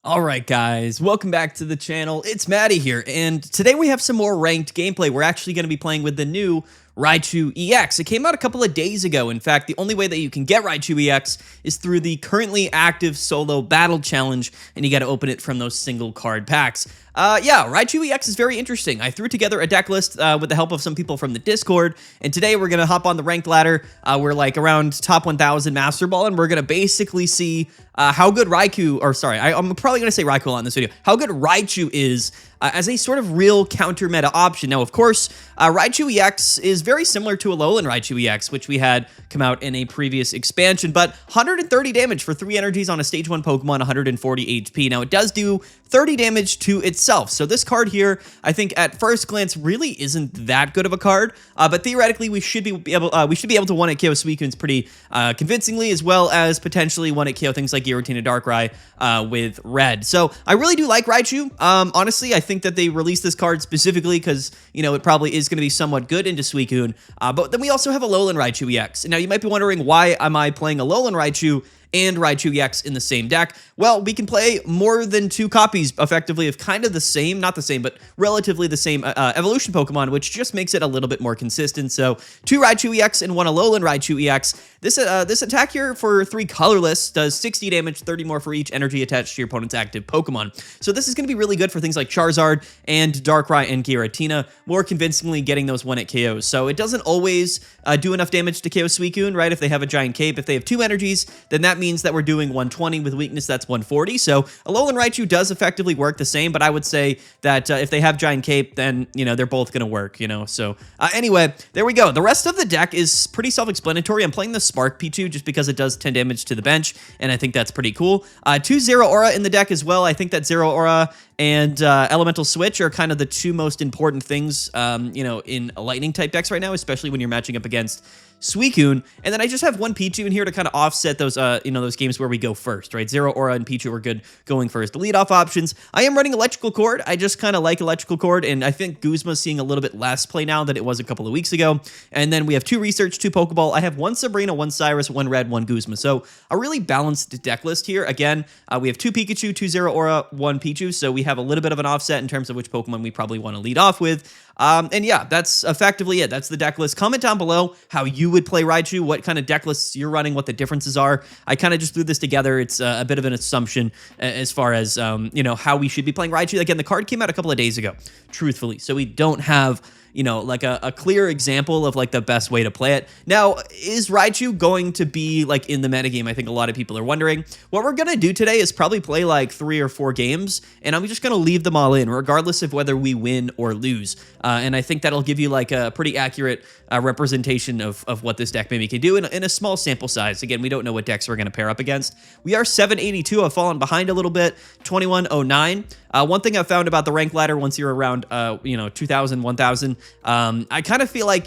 Alright guys, welcome back to the channel. It's Maddie here, and today we have some more ranked gameplay. We're actually going to be playing with the new Raichu EX. It came out a couple of days ago. In fact, the only way that you can get Raichu EX is through the currently active solo battle challenge, and you got to open it from those single card packs. Yeah, Raichu EX is very interesting. I threw together a deck list with the help of some people from the Discord, and today we're going to hop on the ranked ladder. We're like around top 1000 Master Ball, and we're going to basically see how good Raichu, or sorry, I'm probably going to say Raikou a lot in this video, how good Raichu is as a sort of real counter meta option. Now, of course, Raichu EX is very similar to Alolan Raichu EX, which we had come out in a previous expansion, but 130 damage for 3 energies on a stage 1 Pokemon, 140 HP. Now, it does do 30 damage to itself, so this card here, I think at first glance, really isn't that good of a card, but theoretically, we should be able to 1-hit KO Suicunes pretty convincingly, as well as potentially 1-hit KO things like Giratina Darkrai with Red. So I really do like Raichu. Honestly, I think that they released this card specifically because, you know, it probably is going to be somewhat good into Suicune. But then we also have Alolan Raichu EX. Now, you might be wondering, why am I playing Alolan Raichu and Raichu EX in the same deck? Well, we can play more than 2 copies, effectively, of kind of the same, not the same, but relatively the same evolution Pokemon, which just makes it a little bit more consistent. So, 2 Raichu EX and 1 Alolan Raichu EX. This attack here for 3 colorless does 60 damage, 30 more for each energy attached to your opponent's active Pokemon. So this is going to be really good for things like Charizard and Darkrai and Giratina, more convincingly getting those 1-hit KOs. So it doesn't always do enough damage to KO Suicune, right? If they have a giant cape, if they have 2 energies, then that means that we're doing 120 with weakness, that's 140. So Alolan Raichu does effectively work the same, but I would say that if they have giant cape, then, you know, they're both going to work, you know? So anyway, there we go. The rest of the deck is pretty self-explanatory. I'm playing the Spark Pichu just because it does 10 damage to the bench, and I think that's pretty cool. 2 Zero Aura in the deck as well. I think that Zero Aura and Elemental Switch are kind of the 2 most important things, you know, in Lightning type decks right now, especially when you're matching up against Suicune. And then I just have 1 Pichu in here to kind of offset those, you know, those games where we go first, right? Zero Aura and Pichu are good going first. The leadoff options, I am running Electrical Cord. I just kind of like Electrical Cord, and I think Guzma's seeing a little bit less play now than it was a couple of weeks ago. And then we have 2 Research, 2 Pokeball. I have 1 Sabrina, 1 Cyrus, 1 Red, 1 Guzma. So a really balanced deck list here. Again, we have 2 Pikachu, 2 Zero Aura, 1 Pichu. So we have a little bit of an offset in terms of which Pokemon we probably want to lead off with. And yeah, that's effectively it. That's the deck list. Comment down below how you would play Raichu, what kind of deck lists you're running, what the differences are. I kind of just threw this together. It's a bit of an assumption as far as, you know, how we should be playing Raichu. Again, the card came out a couple of days ago, truthfully. So we don't have, you know, like a clear example of like the best way to play it. Now, is Raichu going to be like in the metagame? I think a lot of people are wondering. What we're going to do today is probably play like 3 or 4 games, and I'm just going to leave them all in, regardless of whether we win or lose. And I think that'll give you like a pretty accurate representation of what this deck maybe can do in a small sample size. Again, we don't know what decks we're going to pair up against. We are 782. I've fallen behind a little bit, 2109. One thing I've found about the rank ladder, once you're around, you know, 2,000, 1,000, I kind of feel like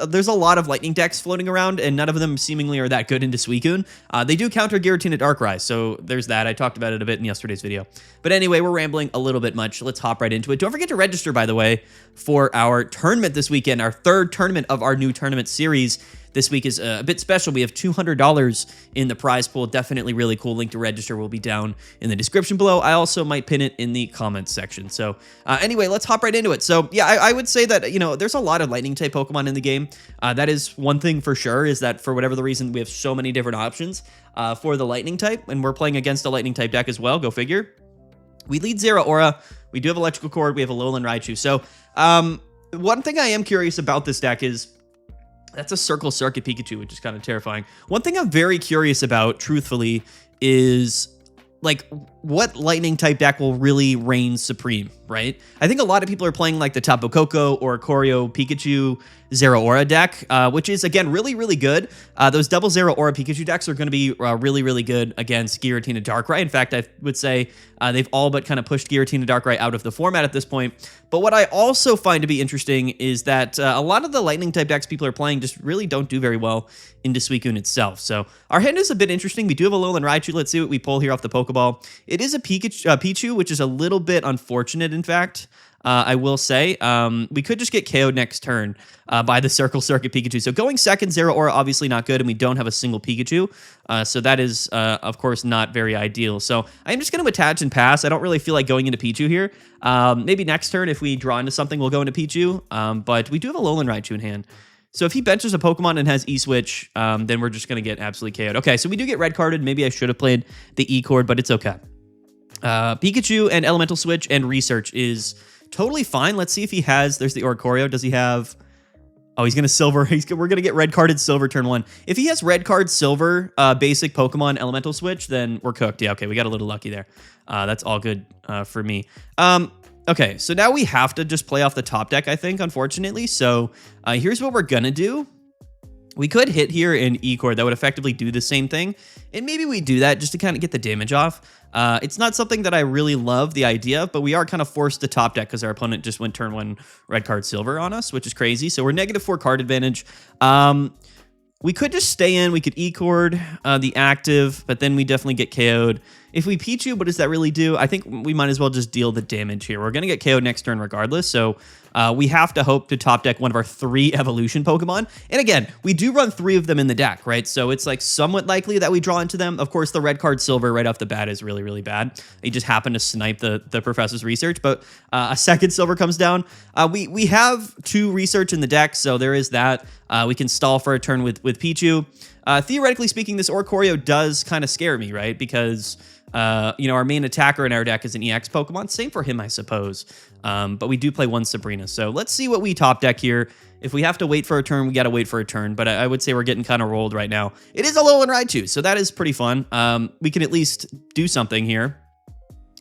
there's a lot of Lightning decks floating around, and none of them seemingly are that good into Suicune. They do counter Giratina Darkrai, so there's that. I talked about it a bit in yesterday's video. But anyway, we're rambling a little bit much. Let's hop right into it. Don't forget to register, by the way, for our tournament this weekend, our 3rd tournament of our new tournament series. This week is a bit special. We have $200 in the prize pool. Definitely really cool. Link to register will be down in the description below. I also might pin it in the comments section. So anyway, let's hop right into it. So yeah, I would say that, you know, there's a lot of Lightning type Pokemon in the game. That is one thing for sure, is that for whatever the reason, we have so many different options for the Lightning type, and we're playing against a Lightning type deck as well. Go figure. We lead Zero Aura. We do have Electrical Cord. We have Alolan Raichu. So one thing I am curious about this deck is, that's a Circle Circuit Pikachu, which is kind of terrifying. One thing I'm very curious about, truthfully, is like what Lightning type deck will really reign supreme, right? I think a lot of people are playing like the Tapu Koko or Koryo Pikachu Zero Aura deck, which is, again, really, really good. Those double Zero Aura Pikachu decks are going to be really, really good against Giratina Darkrai. In fact, I would say they've all but kind of pushed Giratina Darkrai out of the format at this point. But what I also find to be interesting is that a lot of the Lightning type decks people are playing just really don't do very well into Suicune itself. So our hand is a bit interesting. We do have a Alolan Raichu. Let's see what we pull here off the Pokeball. It is a Pichu, which is a little bit unfortunate, in fact. I will say. We could just get KO'd next turn by the Circle Circuit Pikachu. So going second, Zero Aura, obviously not good, and we don't have a single Pikachu. So that is, of course, not very ideal. So I'm just going to attach and pass. I don't really feel like going into Pichu here. Maybe next turn, if we draw into something, we'll go into Pichu. But we do have a Alolan Raichu in hand. So if he benches a Pokemon and has E-Switch, then we're just going to get absolutely KO'd. Okay, so we do get red carded. Maybe I should have played the E-Chord, but it's okay. Pikachu and Elemental Switch and Research is totally fine. Let's see if he has... There's the Oricorio. Does he have... Oh, he's going to Silver. We're going to get red carded Silver turn 1. If he has red card Silver, basic Pokemon Elemental Switch, then we're cooked. Yeah, okay, we got a little lucky there. That's all good for me. Okay, so now we have to just play off the top deck, I think, unfortunately. So here's what we're going to do. We could hit here in E-Chord. That would effectively do the same thing. And maybe we do that just to kind of get the damage off. It's not something that I really love the idea of, but we are kind of forced to top deck because our opponent just went turn 1 red card Silver on us, which is crazy. So we're -4 card advantage. We could just stay in. We could E-Chord the active, but then we definitely get KO'd. If we Pichu, what does that really do? I think we might as well just deal the damage here. We're going to get KO'd next turn regardless, so we have to hope to top deck one of our 3 evolution Pokemon. And again, we do run 3 of them in the deck, right? So it's like somewhat likely that we draw into them. Of course, the red card Silver right off the bat is really, really bad. He just happened to snipe the professor's Research, but a second Silver comes down. We have 2 Research in the deck, so there is that. We can stall for a turn with Pichu. Theoretically speaking, this Oricorio does kind of scare me, right? Because, you know, our main attacker in our deck is an EX Pokemon. Same for him, I suppose. But we do play 1 Sabrina. So let's see what we top deck here. If we have to wait for a turn, we got to wait for a turn. But I would say we're getting kind of rolled right now. It is a Alolan Raichu, so that is pretty fun. We can at least do something here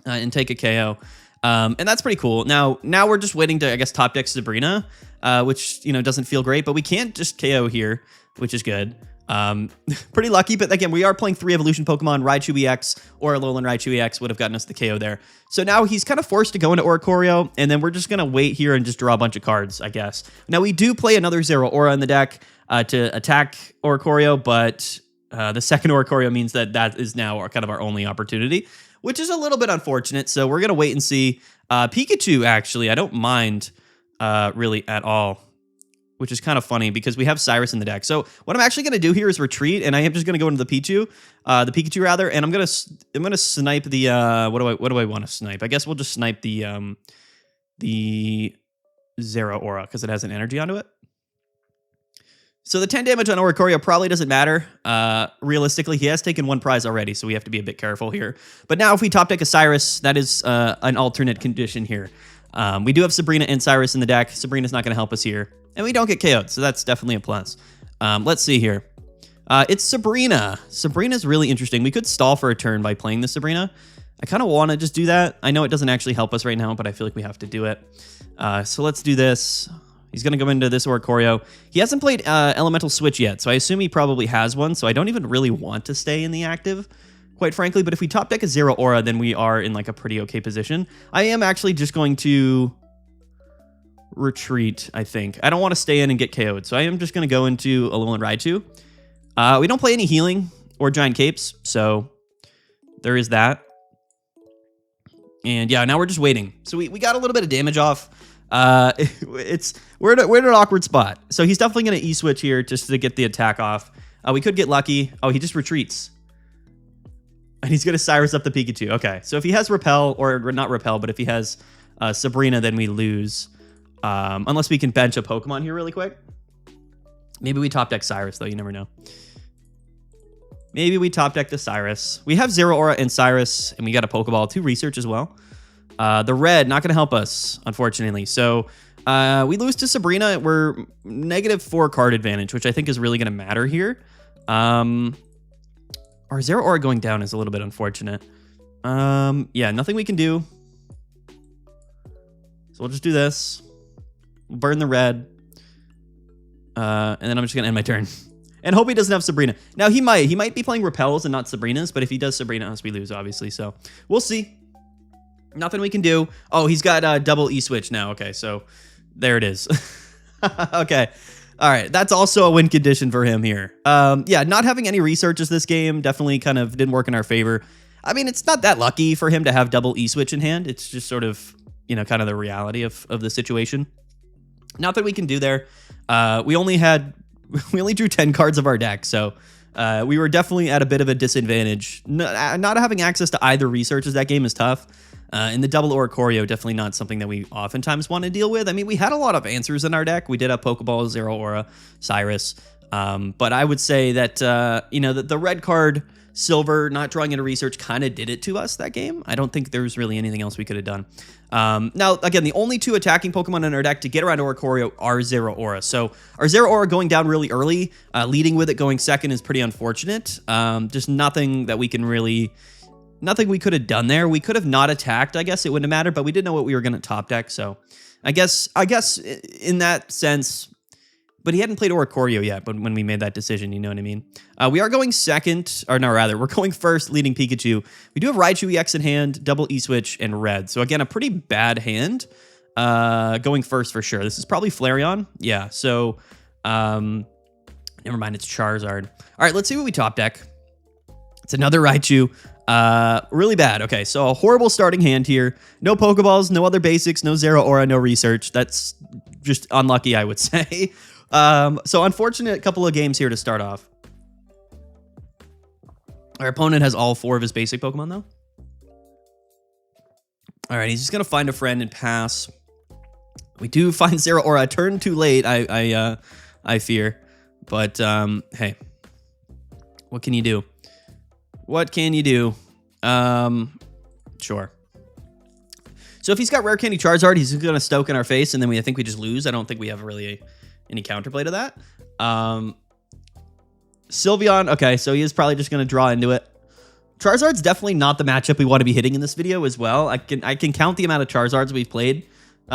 and take a KO. And that's pretty cool. Now we're just waiting to, I guess, top deck Sabrina, which, you know, doesn't feel great. But we can't just KO here, which is good. Pretty lucky, but again, we are playing 3 evolution Pokemon. Raichu EX or Alolan Raichu EX would have gotten us the KO there. So now he's kind of forced to go into Oricorio, and then we're just going to wait here and just draw a bunch of cards, I guess. Now we do play another Zero Aura in the deck to attack Oricorio, but the second Oricorio means that is now kind of our only opportunity, which is a little bit unfortunate. So we're going to wait and see. Pikachu, actually, I don't mind really at all, which is kind of funny because we have Cyrus in the deck. So what I'm actually going to do here is retreat, and I am just going to go into the Pikachu rather, and I'm going to snipe the what do I want to snipe? I guess we'll just snipe the Zero Aura because it has an energy onto it. So the 10 damage on Oricorio probably doesn't matter. Realistically, he has taken 1 prize already, so we have to be a bit careful here. But now if we top deck a Cyrus, that is an alternate condition here. We do have Sabrina and Cyrus in the deck. Sabrina's not going to help us here. And we don't get KO'd, so that's definitely a plus. Let's see here. It's Sabrina. Sabrina's really interesting. We could stall for a turn by playing the Sabrina. I kind of want to just do that. I know it doesn't actually help us right now, but I feel like we have to do it. So let's do this. He's going to go into this Oricorio. He hasn't played Elemental Switch yet, so I assume he probably has one, so I don't even really want to stay in the active, quite frankly. But if we top deck a Zero Aura, then we are in like a pretty okay position. I am actually just going to retreat, I think. I don't want to stay in and get KO'd, so I am just going to go into Alolan Raichu. We don't play any healing or giant capes, so there is that. And yeah, now we're just waiting. So we got a little bit of damage off. We're in an awkward spot. So he's definitely going to E-switch here just to get the attack off. We could get lucky. Oh, he just retreats. And he's going to Cyrus up the Pikachu. Okay, so if he has Repel, or not Repel, but if he has Sabrina, then we lose. Unless we can bench a Pokemon here really quick. Maybe we top deck Cyrus, though. You never know. Maybe we top deck the Cyrus. We have Zero Aura and Cyrus, and we got a Pokeball, 2 research as well. The red, not going to help us, unfortunately. So we lose to Sabrina. We're -4 card advantage, which I think is really going to matter here. Our Zero Aura going down is a little bit unfortunate. Yeah, nothing we can do. So we'll just do this. We'll burn the red. And then I'm just going to end my turn. And hope he doesn't have Sabrina. Now, he might be playing Repels and not Sabrinas, but if he does Sabrina, we lose, obviously. So we'll see. Nothing we can do. Oh, he's got double E-switch now. Okay, so there it is. Okay. All right, that's also a win condition for him here. Yeah, not having any researches this game definitely kind of didn't work in our favor. I mean, it's not that lucky for him to have double E-switch in hand. It's just sort of you know, kind of the reality of the situation. Not that we can do there. We only drew 10 cards of our deck, so we were definitely at a bit of a disadvantage. Not having access to either researches that game is tough. And the double Oricorio, definitely not something that we oftentimes want to deal with. I mean, we had a lot of answers in our deck. We did have Pokeball, Zero Aura, Cyrus. But I would say that, you know, the red card, Silver, not drawing into research kind of did it to us that game. I don't think there's really anything else we could have done. Now, again, the only 2 attacking Pokemon in our deck to get around Oricorio are Zero Aura. So our Zero Aura going down really early, leading with it going second is pretty unfortunate. Just nothing that we can really... Nothing we could have done there. We could have not attacked. I guess it wouldn't have mattered, but we didn't know what we were going to top deck. So I guess in that sense, but he hadn't played Oricorio yet, but when we made that decision, you know what I mean? We are going second, or no, rather, we're going first, leading Pikachu. We do have Raichu EX in hand, double E-Switch, and red. So again, a pretty bad hand. Going first for sure. This is probably Flareon. Yeah, so never mind, it's Charizard. All right, let's see what we top deck. It's another Raichu. Really bad. Okay, so a horrible starting hand here. No Pokeballs, no other basics, no Zero Aura, no research. That's just unlucky, I would say. So unfortunate couple of games here to start off. Our opponent has all 4 of his basic Pokemon, though. All right, he's just going to find a friend and pass. We do find Zero Aura a turn too late, I fear. But, hey, what can you do? What can you do? Sure. So if he's got Rare Candy Charizard, he's going to Stoke in our face, and then I think we just lose. I don't think we have really any counterplay to that. Sylveon, okay, so he is probably just going to draw into it. Charizard's definitely not the matchup we want to be hitting in this video as well. I can count the amount of Charizards we've played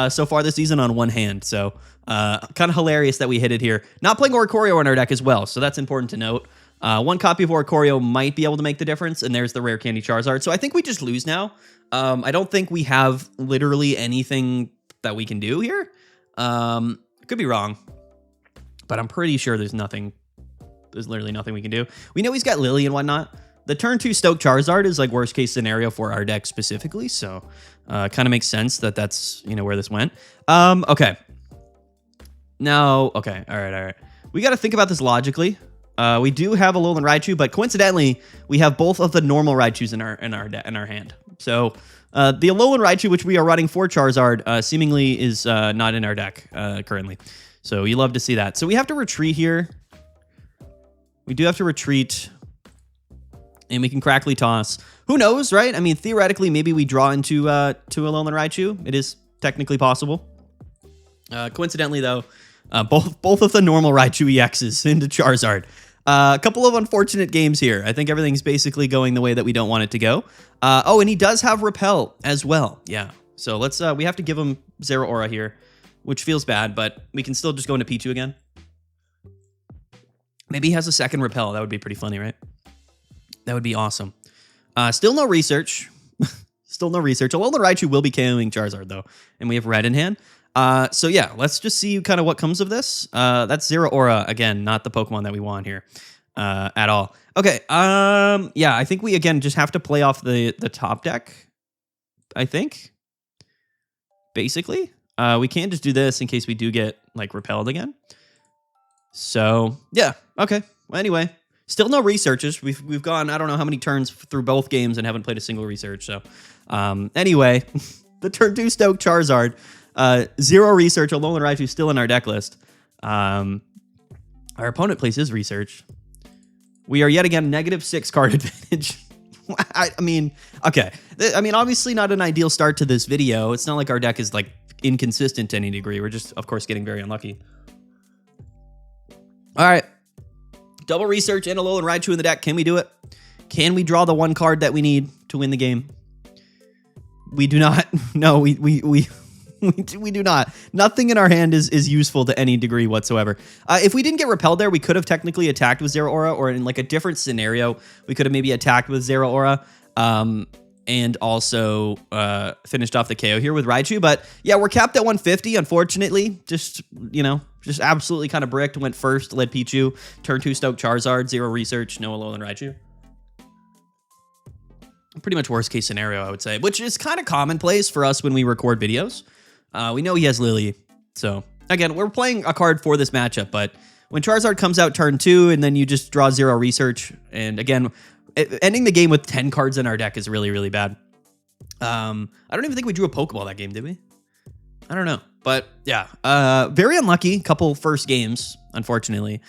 so far this season on one hand, so kind of hilarious that we hit it here. Not playing Oricorio in our deck as well, so that's important to note. 1 copy of Oricorio might be able to make the difference, and there's the Rare Candy Charizard. So I think we just lose now. I don't think we have literally anything that we can do here. Could be wrong, but I'm pretty sure there's nothing. There's literally nothing we can do. We know he's got Lily and whatnot. The turn 2 Stoke Charizard is like worst case scenario for our deck specifically, so kind of makes sense that that's, you know, where this went. Okay. Now, okay, all right. We got to think about this logically. We do have a Alolan Raichu, but coincidentally, we have both of the normal Raichus in our hand. So the Alolan Raichu, which we are running for Charizard, seemingly is not in our deck currently. So you love to see that. So we have to retreat here. We do have to retreat, and we can Crackly Toss. Who knows, right? I mean, theoretically, maybe we draw into to Alolan Raichu. It is technically possible. Coincidentally, though, both of the normal Raichu EXs into Charizard. A couple of unfortunate games here. I think everything's basically going the way that we don't want it to go. Oh, and he does have Repel as well. Yeah. So let's, we have to give him Zero Aura here, which feels bad, but we can still just go into Pichu again. Maybe he has a second Repel. That would be pretty funny, right? That would be awesome. Still no research. Still no research. Alolan Raichu will be KOing Charizard, though, and we have red in hand. So yeah, let's just see kind of what comes of this. That's Zero Aura, again, not the Pokemon that we want here at all. Okay, yeah, I think we, again, just have to play off the top deck, I think, basically. We can't just do this in case we do get, like, repelled again. So, yeah, okay. Well, anyway, still no researches. We've gone, I don't know how many turns through both games and haven't played a single research, so. Anyway, the turn 2 Stoke Charizard. 0 research. Alolan Raichu still in our deck list. Our opponent plays his research. We are yet again -6 card advantage. I mean, okay. I mean, obviously not an ideal start to this video. It's not like our deck is like inconsistent to any degree. We're just, of course, getting very unlucky. All right. Double research and Alolan Raichu in the deck. Can we do it? Can we draw the 1 card that we need to win the game? We do not. No, we do not. Nothing in our hand is useful to any degree whatsoever. If we didn't get repelled there, we could have technically attacked with Zero Aura, or in like a different scenario, we could have maybe attacked with Zero Aura, and also finished off the KO here with Raichu. But yeah, we're capped at 150, unfortunately. Just, you know, just absolutely kind of bricked. Went first, led Pichu. Turn 2 Stoke Charizard, 0 research, no Alolan Raichu. Pretty much worst case scenario, I would say, which is kind of commonplace for us when we record videos. We know he has Lily. So again, we're playing a card for this matchup, but when Charizard comes out turn 2 and then you just draw 0 research, and again, ending the game with 10 cards in our deck is really, really bad. I don't even think we drew a Pokeball that game, did we? I don't know. But yeah, very unlucky couple first games, unfortunately,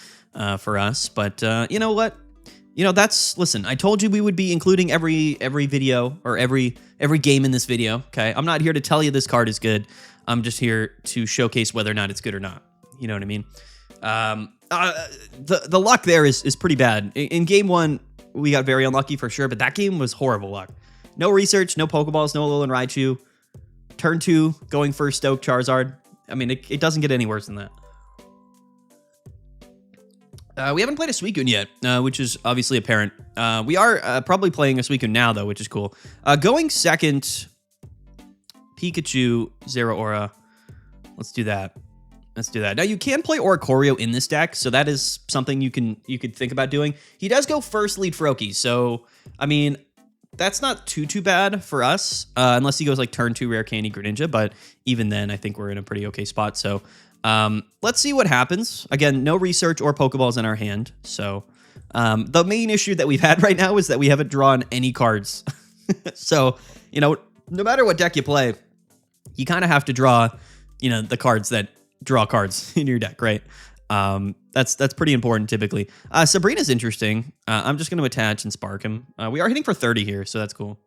for us. But you know what? You know, listen, I told you we would be including every video or every game in this video, okay? I'm not here to tell you this card is good. I'm just here to showcase whether or not it's good or not. You know what I mean? The luck there is pretty bad. In game 1, we got very unlucky for sure, but that game was horrible luck. No research, no Pokeballs, no Alolan Raichu. Turn 2, going for Stoke Charizard. I mean, it doesn't get any worse than that. We haven't played a Suicune yet, which is obviously apparent. We are probably playing a Suicune now, though, which is cool. Going second, Pikachu, Zero Aura. Let's do that. Let's do that. Now, you can play Oricorio in this deck, so that is something you could think about doing. He does go first lead Froakie, so, I mean, that's not too bad for us, unless he goes like turn 2 Rare Candy Greninja, but even then, I think we're in a pretty okay spot, so... let's see what happens. Again, no research or Pokeballs in our hand. So, the main issue that we've had right now is that we haven't drawn any cards. So, you know, no matter what deck you play, you kind of have to draw, you know, the cards that draw cards in your deck, right? That's pretty important typically. Sabrina's interesting. I'm just going to attach and spark him. We are hitting for 30 here, so that's cool.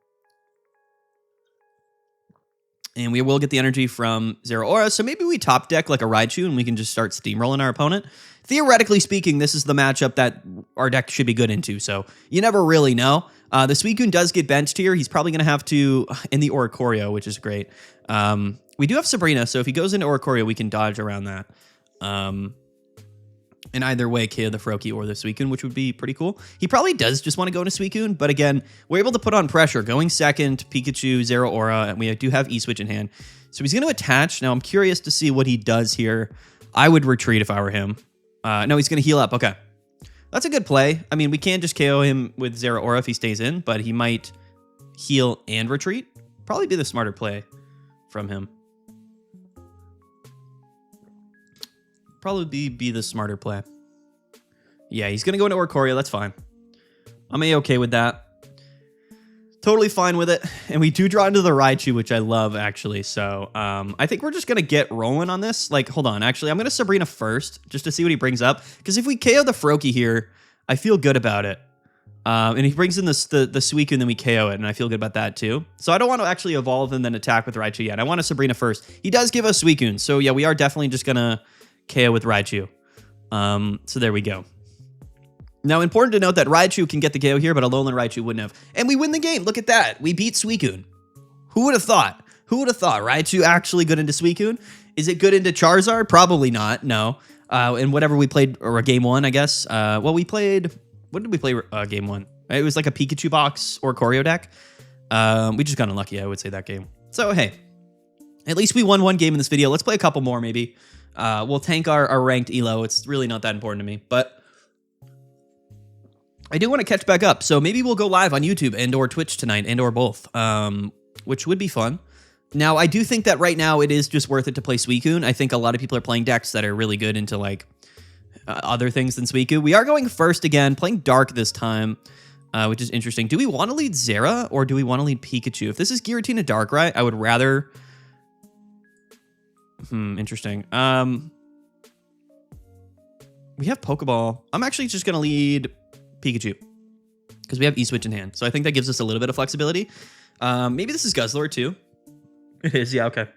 And we will get the energy from Zero Aura. So maybe we top deck like a Raichu and we can just start steamrolling our opponent. Theoretically speaking, this is the matchup that our deck should be good into. So you never really know. The Suicune does get benched here. He's probably going to have to in the Oricorio, which is great. We do have Sabrina. So if he goes into Oricorio, we can dodge around that. In either way, KO the Froakie or the Suicune, which would be pretty cool. He probably does just want to go into Suicune, but again, we're able to put on pressure. Going second, Pikachu, Zero Aura, and we do have E-Switch in hand. So he's going to attach. Now, I'm curious to see what he does here. I would retreat if I were him. No, he's going to heal up. Okay. That's a good play. I mean, we can just KO him with Zero Aura if he stays in, but he might heal and retreat. Probably be the smarter play from him. Probably be the smarter play. Yeah, he's going to go into Oricorio. That's fine. I'm A-okay with that. Totally fine with it. And we do draw into the Raichu, which I love, actually. So I think we're just going to get rolling on this. Like, hold on. Actually, I'm going to Sabrina first, just to see what he brings up. Because if we KO the Froakie here, I feel good about it. And he brings in the Suicune, then we KO it, and I feel good about that, too. So I don't want to actually evolve and then attack with Raichu yet. I want to Sabrina first. He does give us Suicune. So, yeah, we are definitely just going to KO with Raichu. So there we go. Now, important to note that Raichu can get the KO here, but Alolan Raichu wouldn't have. And we win the game. Look at that. We beat Suicune. Who would have thought? Who would have thought? Raichu actually good into Suicune? Is it good into Charizard? Probably not. No. And whatever we played, or game 1, I guess. Well, we played... What did we play game 1? It was like a Pikachu box or Choreo deck. We just got unlucky, I would say, that game. So, hey. At least we won one game in this video. Let's play a couple more, maybe. We'll tank our ranked elo. It's really not that important to me, but I do want to catch back up. So maybe we'll go live on YouTube and or Twitch tonight and or both, which would be fun. Now, I do think that right now it is just worth it to play Suicune. I think a lot of people are playing decks that are really good into like other things than Suicune. We are going first again, playing Dark this time, which is interesting. Do we want to lead Zera or do we want to lead Pikachu? If this is Giratina Darkrai, I would rather... interesting. We have Pokeball. I'm actually just going to lead Pikachu because we have E-Switch in hand. So I think that gives us a little bit of flexibility. Maybe this is Guzzlord too. It is, yeah, okay.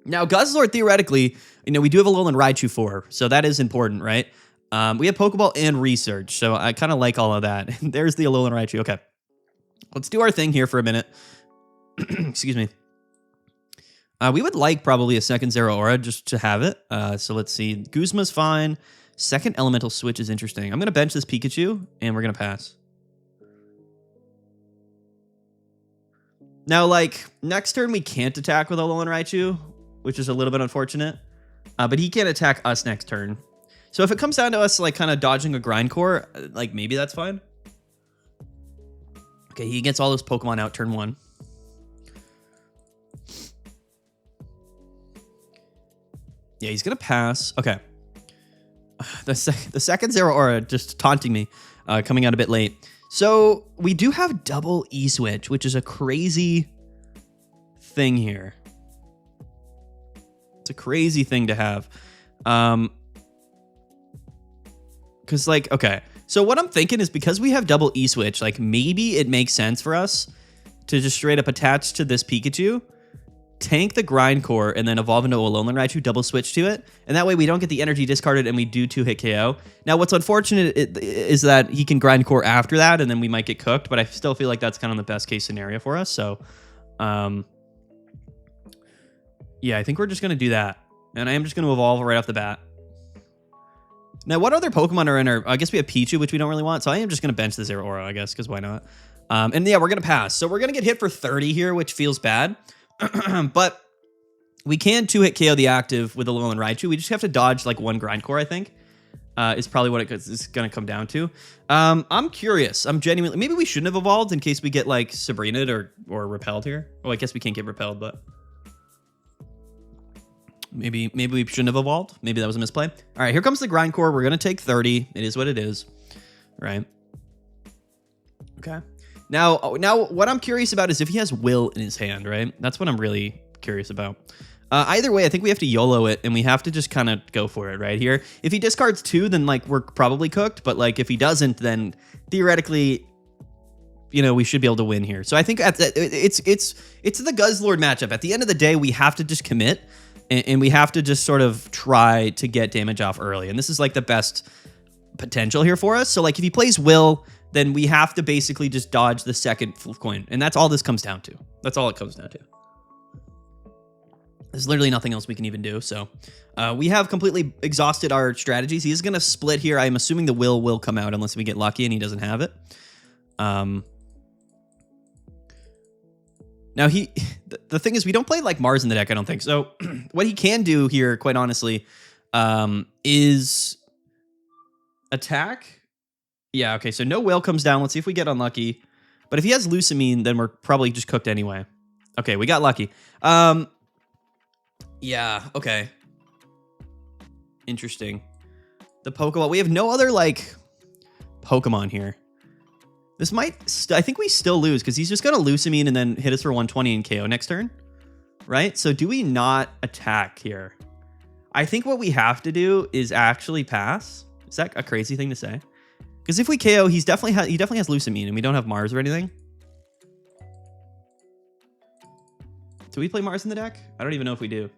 Now, Guzzlord, theoretically, you know, we do have Alolan Raichu 4, so that is important, right? We have Pokeball and Research, so I kind of like all of that. There's the Alolan Raichu. Okay. Let's do our thing here for a minute. Excuse me. We would like probably a second Zero Aura just to have it. So let's see. Guzma's fine. Second Elemental Switch is interesting. I'm going to bench this Pikachu, and we're going to pass. Now, like, next turn we can't attack with Alolan Raichu, which is a little bit unfortunate. But he can't attack us next turn. So if it comes down to us, like, kind of dodging a Grindcore, like, maybe that's fine. Okay, he gets all those Pokemon out turn 1. Yeah, he's going to pass. Okay. The second Zeraora just taunting me, coming out a bit late. So we do have double E-Switch, which is a crazy thing here. It's a crazy thing to have. Because, like, okay. So what I'm thinking is because we have double E-Switch, like, maybe it makes sense for us to just straight up attach to this Pikachu, tank the Grindcore, and then evolve into a Alolan Raichu, double switch to it. And that way we don't get the energy discarded and we do 2-hit KO. Now, what's unfortunate is that he can Grindcore after that, and then we might get cooked, but I still feel like that's kind of the best case scenario for us. So, yeah, I think we're just going to do that. And I am just going to evolve right off the bat. Now, what other Pokemon are in our... I guess we have Pichu, which we don't really want, so I am just going to bench the Zeraora, I guess, because why not? And yeah, we're going to pass. So we're going to get hit for 30 here, which feels bad. But we can 2-hit KO the active with Alolan Raichu. We just have to dodge like one Grindcore, I think, is probably what it's going to come down to. I'm curious. I'm genuinely... Maybe we shouldn't have evolved in case we get like Sabrina'd or repelled here. Oh, I guess we can't get repelled, but... Maybe we shouldn't have evolved. Maybe that was a misplay. All right, here comes the Grindcore. We're going to take 30. It is what it is. All right. Okay. Now, what I'm curious about is if he has Will in his hand, right? That's what I'm really curious about. Either way, I think we have to YOLO it, and we have to just kind of go for it right here. If he discards 2, then, like, we're probably cooked. But, like, if he doesn't, then theoretically... You know, we should be able to win here. So I think it's the Guzzlord matchup. At the end of the day, we have to just commit. And we have to just sort of try to get damage off early. And this is like the best potential here for us. So like if he plays Will, then we have to basically just dodge the second coin. And that's all this comes down to. That's all it comes down to. There's literally nothing else we can even do. So we have completely exhausted our strategies. He is going to split here. I'm assuming the will come out unless we get lucky and he doesn't have it. Now, the thing is, we don't play like Mars in the deck, I don't think. So what he can do here, quite honestly, is attack. Yeah, okay, so no Will comes down. Let's see if we get unlucky. But if he has Lucamine, then we're probably just cooked anyway. Okay, we got lucky. Yeah, okay. Interesting. The Pokeball. We have no other, like, Pokemon here. This might... I think we still lose, because he's just going to Lucamine and then hit us for 120 and KO next turn. Right? So do we not attack here? I think what we have to do is actually pass. Is that a crazy thing to say? Because if we KO, he definitely has Lucamine, and we don't have Mars or anything. Do we play Mars in the deck? I don't even know if we do.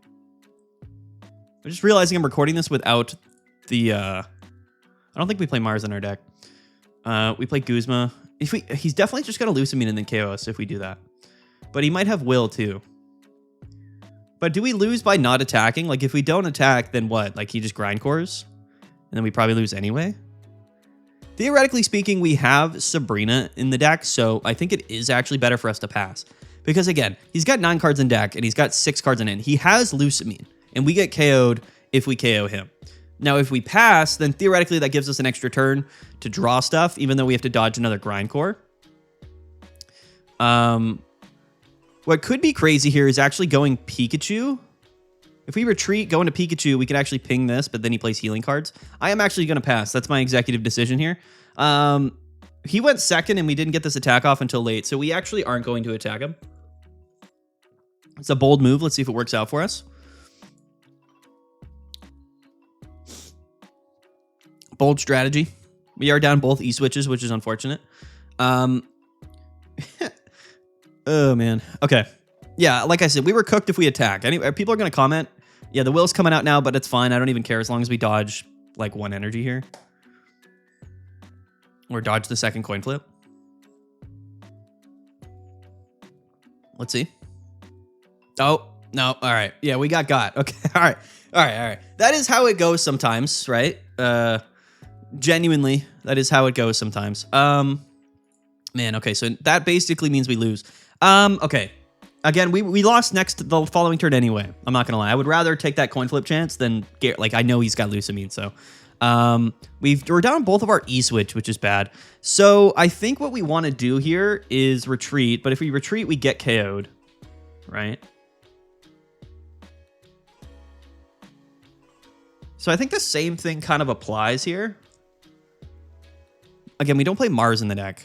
I'm just realizing I'm recording this without the... I don't think we play Mars in our deck. We play Guzma. He's definitely just going to Lucamine and then KO us if we do that. But he might have Will too. But do we lose by not attacking? Like if we don't attack, then what? Like he just Grindcores? And then we probably lose anyway? Theoretically speaking, we have Sabrina in the deck, so I think it is actually better for us to pass. Because again, he's got 9 cards in deck and he's got 6 cards in hand. He has Lucamine, and we get KO'd if we KO him. Now, if we pass, then theoretically that gives us an extra turn to draw stuff, even though we have to dodge another Grindcore. What could be crazy here is actually going Pikachu. If we retreat, go into Pikachu, we can actually ping this, but then he plays healing cards. I am actually going to pass. That's my executive decision here. He went second, and we didn't get this attack off until late, so we actually aren't going to attack him. It's a bold move. Let's see if it works out for us. Bold strategy. We are down both E-switches, which is unfortunate. Oh, man. Okay. Yeah, like I said, we were cooked if we attack. People are going to comment. Yeah, the Will's coming out now, but it's fine. I don't even care as long as we dodge, like, 1 energy here. Or dodge the second coin flip. Let's see. Oh, no. All right. Yeah, we got. Okay. All right. That is how it goes sometimes, right? Genuinely, that is how it goes sometimes. Man, okay, so that basically means we lose. Okay. Again, we lost the following turn anyway. I'm not gonna lie. I would rather take that coin flip chance than get, like, I know he's got Lucamine, so We're down both of our E-switch, which is bad. So I think what we want to do here is retreat, but if we retreat, we get KO'd, right? So I think the same thing kind of applies here. Again, we don't play Mars in the deck,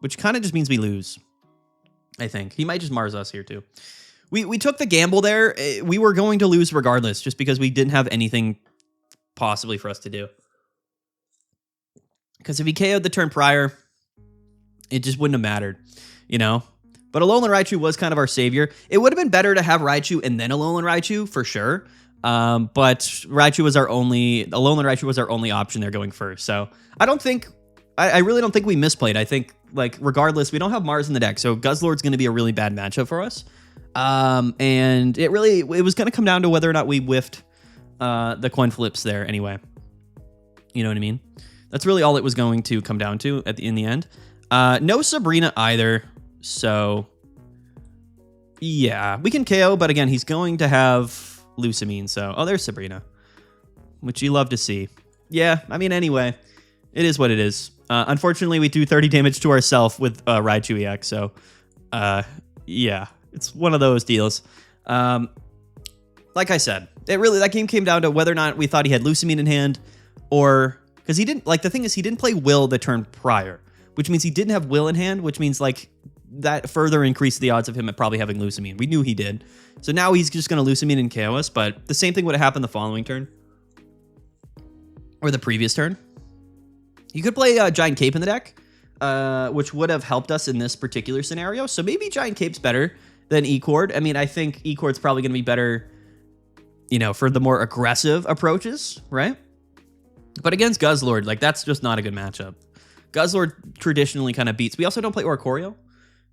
which kind of just means we lose, I think. He might just Mars us here, too. We took the gamble there. We were going to lose regardless, just because we didn't have anything possibly for us to do. Because if he KO'd the turn prior, it just wouldn't have mattered, you know? But Alolan Raichu was kind of our savior. It would have been better to have Raichu and then Alolan Raichu, for sure. But Alolan Raichu was our only option there going first. So I really don't think we misplayed. I think, like, regardless, we don't have Mars in the deck, so Guzzlord's going to be a really bad matchup for us. And it was going to come down to whether or not we whiffed the coin flips there anyway. You know what I mean? That's really all it was going to come down to in the end. No Sabrina either, so yeah, we can KO, but again, he's going to have Lusamine, so... Oh, there's Sabrina, which you love to see. Yeah, I mean, anyway, it is what it is. Unfortunately, we do 30 damage to ourselves with Raichu EX, so yeah, it's one of those deals. Like I said, that game came down to whether or not we thought he had Lusamine in hand, or... Because he didn't, like, the thing is, he didn't play Will the turn prior, which means he didn't have Will in hand, which means, like, that further increased the odds of him probably having Lusamine. We knew he did. So now he's just going to Lusamine and KO us, but the same thing would have happened the following turn. Or the previous turn. You could play Giant Cape in the deck, which would have helped us in this particular scenario. So maybe Giant Cape's better than E-Cord. I mean, I think E-Cord's probably going to be better, you know, for the more aggressive approaches, right? But against Guzzlord, like, that's just not a good matchup. Guzzlord traditionally kind of beats. We also don't play Oricorio,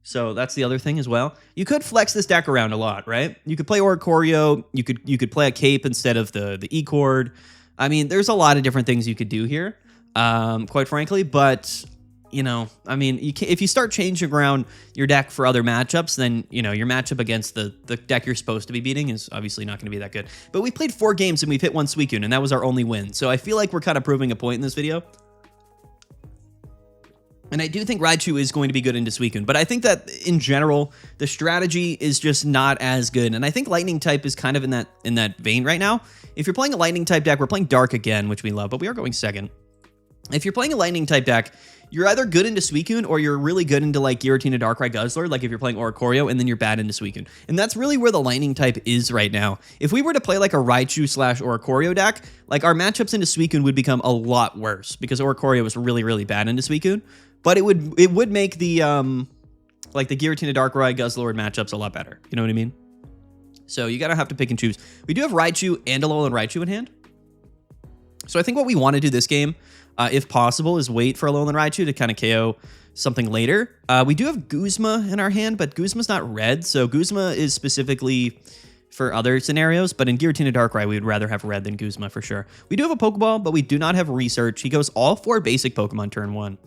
so that's the other thing as well. You could flex this deck around a lot, right? You could play Oricorio. You could play a Cape instead of the E-Cord. I mean, there's a lot of different things you could do here, quite frankly. But, you know, I mean, if you start changing around your deck for other matchups, then, you know, your matchup against the deck you're supposed to be beating is obviously not going to be that good. But we played 4 games and we've hit 1 Suicune, and that was our only win. So I feel like we're kind of proving a point in this video. And I do think Raichu is going to be good into Suicune, but I think that in general, the strategy is just not as good. And I think Lightning type is kind of in that vein right now. If you're playing a Lightning type deck, we're playing Dark again, which we love, but we are going second. If you're playing a Lightning type deck, you're either good into Suicune or you're really good into, like, Giratina, Darkrai, Guzzlord, like if you're playing Oricorio, and then you're bad into Suicune. And that's really where the Lightning type is right now. If we were to play like a Raichu/Oricorio deck, like, our matchups into Suicune would become a lot worse because Oricorio was really, really bad into Suicune. But it would make the like the Giratina, Darkrai, Guzzlord matchups a lot better. You know what I mean? So you gotta have to pick and choose. We do have Raichu and Alolan Raichu in hand. So I think what we want to do this game, if possible, is wait for Alolan Raichu to kind of KO something later. We do have Guzma in our hand, but Guzma's not red, so Guzma is specifically for other scenarios, but in Giratina, Darkrai, we would rather have red than Guzma for sure. We do have a Pokeball, but we do not have Research. He goes all 4 basic Pokemon turn 1,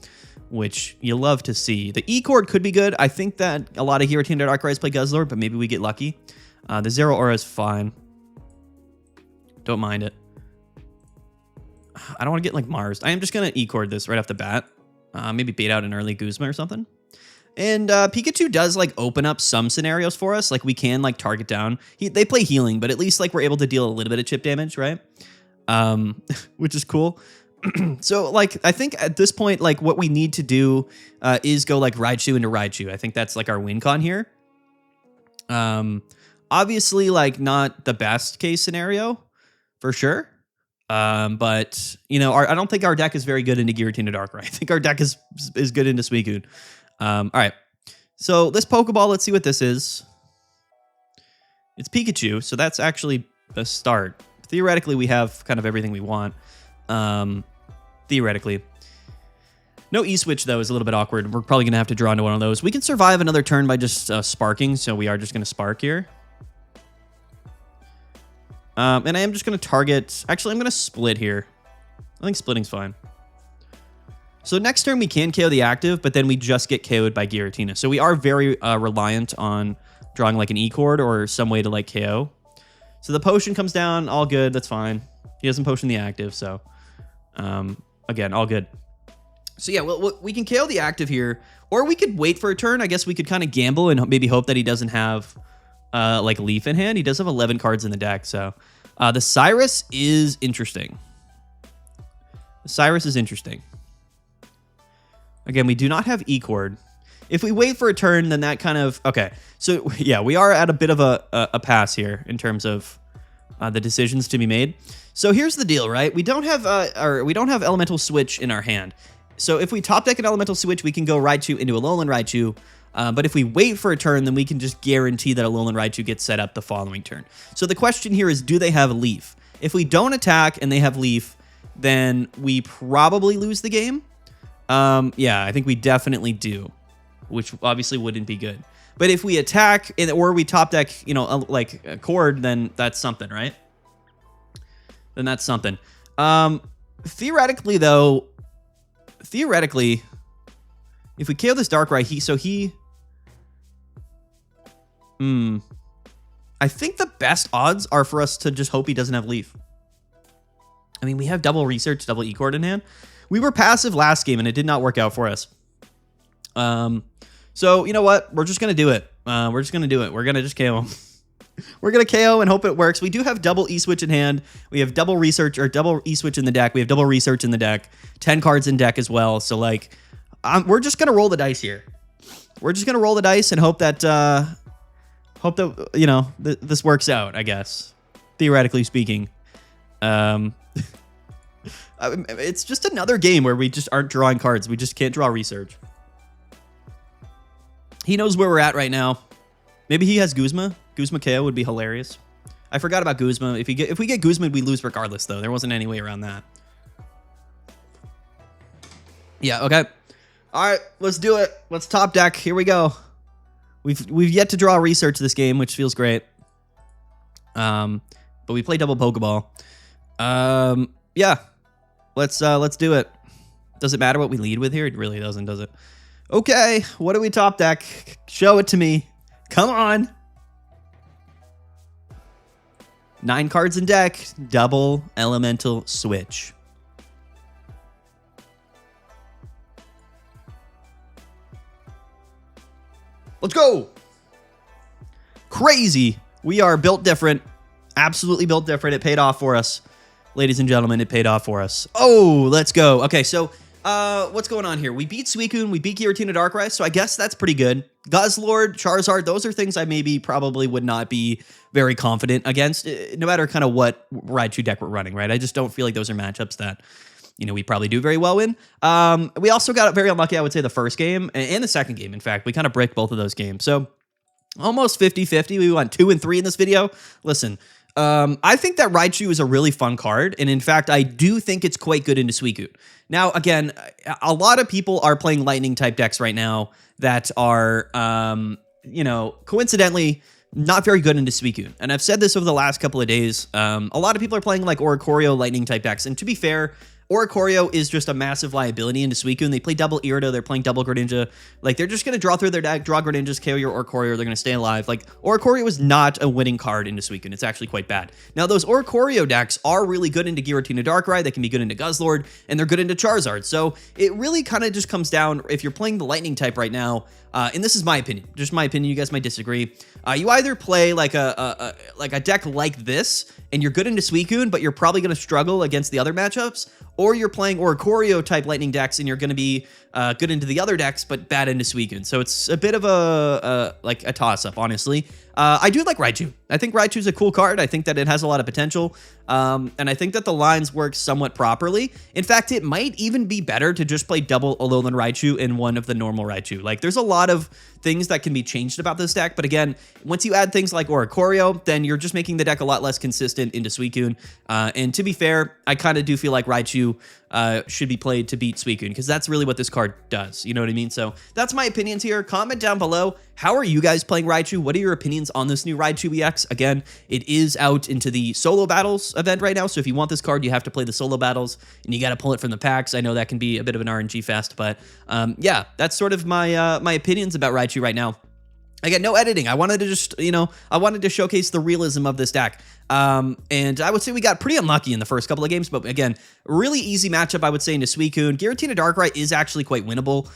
which you love to see. The E-Cord could be good. I think that a lot of Giratina, Darkrai's play Guzzlord, but maybe we get lucky. The Zero Aura is fine. Don't mind it. I don't want to get, like, Mars. I am just going to E-Cord this right off the bat. Maybe bait out an early Guzma or something. And Pikachu does, like, open up some scenarios for us. Like, we can, like, target down. They play healing, but at least, like, we're able to deal a little bit of chip damage, right? Which is cool. So, like, I think at this point, like, what we need to do is go, like, Raichu into Raichu. I think that's, like, our win con here. Obviously, like, not the best case scenario, for sure. But, you know, I don't think our deck is very good into Giratina, Darkrai. I think our deck is good into Suicune. All right. So, this Pokeball, let's see what this is. It's Pikachu, so that's actually a start. Theoretically, we have kind of everything we want. Theoretically. No E-Switch, though, is a little bit awkward. We're probably going to have to draw into one of those. We can survive another turn by just sparking, so we are just going to spark here. And I am just going to target... Actually, I'm going to split here. I think splitting's fine. So next turn, we can KO the active, but then we just get KO'd by Giratina. So we are very reliant on drawing, like, an E-Cord or some way to, like, KO. So the potion comes down, all good, that's fine. He doesn't potion the active, so... Again, all good. So yeah, well, we can KO the active here, or we could wait for a turn. I guess we could kind of gamble and maybe hope that he doesn't have like Leaf in hand. He does have 11 cards in the deck, so the Cyrus is interesting. The Cyrus is interesting. Again, we do not have E-Cord. If we wait for a turn, then that kind of... Okay, so yeah, we are at a bit of a pass here in terms of the decisions to be made. So here's the deal, right? We don't have Elemental Switch in our hand. So if we top deck an Elemental Switch, we can go Raichu into Alolan Raichu. But if we wait for a turn, then we can just guarantee that Alolan Raichu gets set up the following turn. So the question here is, do they have Leaf? If we don't attack and they have Leaf, then we probably lose the game. Yeah, I think we definitely do, which obviously wouldn't be good. But if we attack or we top deck, you know, like a Cord, then that's something, right? Then that's something. Theoretically, though, if we KO this Darkrai, I think the best odds are for us to just hope he doesn't have Leaf. I mean, we have double Research, double E-Cord in hand. We were passive last game, and it did not work out for us. So, you know what? We're just going to do it. We're just going to do it. We're going to just KO him. We're going to KO and hope it works. We do have double E-Switch in hand. We have double Research or double E-Switch in the deck. We have double Research in the deck. 10 cards in deck as well. So, like, we're just going to roll the dice here. We're just going to roll the dice and hope that, you know, this works out, I guess. Theoretically speaking. It's just another game where we just aren't drawing cards. We just can't draw Research. He knows where we're at right now. Maybe he has Guzma. Guzma KO would be hilarious. I forgot about Guzma. If we get Guzma, we lose regardless, though. There wasn't any way around that. Yeah, okay. All right, let's do it. Let's top deck. Here we go. We've yet to draw Research this game, which feels great. But we play double Pokeball. Yeah. Let's do it. Does it matter what we lead with here? It really doesn't, does it? Okay, what do we top deck? Show it to me. Come on. 9 cards in deck. Double Elemental Switch. Let's go. Crazy. We are built different. Absolutely built different. It paid off for us. Ladies and gentlemen, it paid off for us. Oh, let's go. Okay, so what's going on here? We beat Suicune, we beat Giratina Darkrai, so I guess that's pretty good. Guzzlord, Charizard, those are things I probably would not be very confident against, no matter kind of what Raichu deck we're running, right? I just don't feel like those are matchups that, you know, we probably do very well in. We also got very unlucky, I would say, the first game and the second game, in fact. We kind of bricked both of those games. So almost 50-50. We went 2 and 3 in this video. Listen, I think that Raichu is a really fun card, and in fact, I do think it's quite good into Suicune. Now, again, a lot of people are playing Lightning-type decks right now that are, you know, coincidentally, not very good into Suicune. And I've said this over the last couple of days. A lot of people are playing, like, Oricorio Lightning-type decks, and to be fair, Oricorio is just a massive liability into Suicune. They play double Irida, they're playing double Greninja. Like, they're just going to draw through their deck, draw Greninjas, KO your Oricorio, they're going to stay alive. Like, Oricorio is not a winning card into Suicune. It's actually quite bad. Now, those Oricorio decks are really good into Giratina Darkrai, they can be good into Guzzlord, and they're good into Charizard. So, it really kind of just comes down, if you're playing the Lightning type right now, and this is my opinion, just my opinion, you guys might disagree. You either play like a deck like this, and you're good into Suicune, but you're probably going to struggle against the other matchups, or you're playing Oricorio type Lightning decks, and you're going to be good into the other decks, but bad into Suicune. So it's a bit of a toss-up, honestly. I do like Raichu. I think Raichu's a cool card. I think that it has a lot of potential, and I think that the lines work somewhat properly. In fact, it might even be better to just play double Alolan Raichu in one of the normal Raichu. Like, there's a lot of things that can be changed about this deck, but again, once you add things like Oricorio, then you're just making the deck a lot less consistent into Suicune. And to be fair, I kind of do feel like Raichu should be played to beat Suicune, because that's really what this card does. You know what I mean? So that's my opinions here. Comment down below. How are you guys playing Raichu? What are your opinions on this new Raichu EX? Again, it is out into the solo battles event right now, so if you want this card, you have to play the solo battles, and you got to pull it from the packs. I know that can be a bit of an RNG fest, but yeah, that's sort of my my opinions about Raichu right now. Again, no editing. I wanted to just, I wanted to showcase the realism of this deck. And I would say we got pretty unlucky in the first couple of games, but again, really easy matchup, I would say, into Suicune. Giratina Darkrai is actually quite winnable,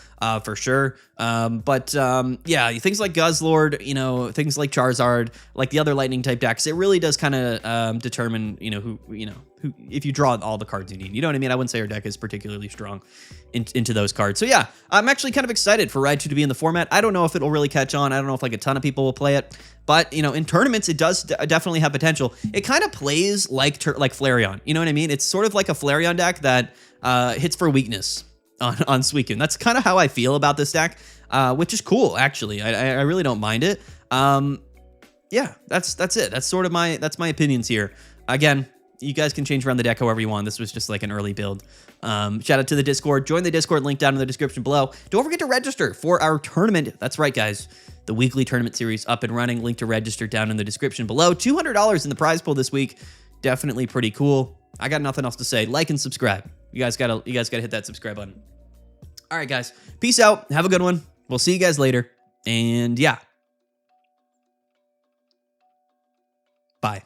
for sure. Yeah, things like Guzzlord, things like Charizard, like the other lightning type decks, it really does kind of determine, who if you draw all the cards you need. You know what I mean? I wouldn't say our deck is particularly strong into those cards. So yeah, I'm actually kind of excited for Raichu to be in the format. I don't know if it'll really catch on. I don't know if like a ton of people will play it, but in tournaments, it does definitely have potential. It kind of plays like Flareon. You know what I mean? It's sort of like a Flareon deck that hits for weakness on Suicune. That's kind of how I feel about this deck, which is cool, actually. I really don't mind it. Yeah, that's it. That's sort of my opinions here. Again, you guys can change around the deck however you want. This was just like an early build. Shout out to the Discord. Join the Discord, link down in the description below. Don't forget to register for our tournament. That's right, guys. The weekly tournament series up and running. Link to register down in the description below. $200 in the prize pool this week. Definitely pretty cool. I got nothing else to say. Like and subscribe. You guys gotta hit that subscribe button. All right, guys. Peace out. Have a good one. We'll see you guys later. And yeah. Bye.